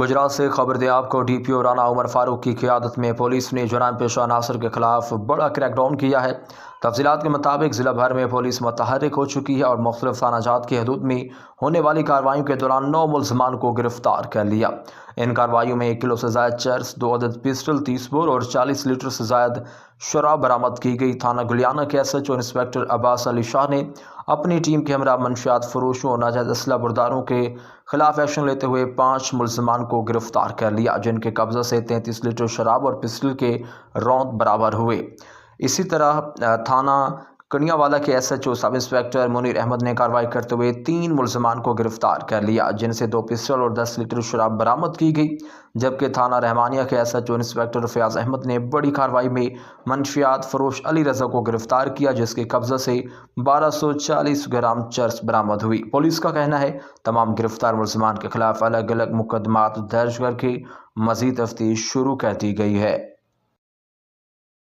गुजरात से खबर दें आपको। डीपीओ राना उमर फारूक की क़यादत में पुलिस ने जुर्म पेशा अनासर के खिलाफ बड़ा क्रैकडाउन किया है। तफसीलात के मुताबिक ज़िला भर में पुलिस मुतहर्रिक हो चुकी है और मुख्तलिफ थानाजात की हदूद में होने वाली कार्रवाइयों के दौरान 9 मुलजमान को गिरफ्तार कर लिया। इन कार्रवाइयों में 1 किलो से ज़ायद चर्स, 2 अदद पिस्टल, 30 बोर और 40 लीटर से ज़ायद शराब बरामद की गई। थाना गुलियाना के SHO इंस्पेक्टर अब्बास अली शाह ने अपनी टीम के हमरा मंशियात फरोशों और नाजायज़ असला बरदारों के खिलाफ एक्शन लेते हुए 5 मुलजमान को गिरफ्तार कर लिया, जिनके कब्ज़े से 33 लीटर शराब और पिस्टल के रौंद बरामद हुए। इसी तरह थाना कनियावाला के SHO sub inspector Munir Ahmad ने कार्रवाई करते हुए 3 मुलजमान को गिरफ्तार कर लिया, जिनसे 2 पिस्टल और 10 लीटर शराब बरामद की गई। जबकि थाना रहमानिया के SHO इंस्पेक्टर फयाज अहमद ने बड़ी कार्रवाई में मंशियात फरोश अली रजा को गिरफ्तार किया, जिसके कब्जे से 1240 ग्राम चर्स बरामद हुई। पुलिस का कहना है तमाम गिरफ्तार मुलजमान के खिलाफ अलग अलग मुकदमात दर्ज करके मजीद तफ्तीश शुरू कर दी गई है।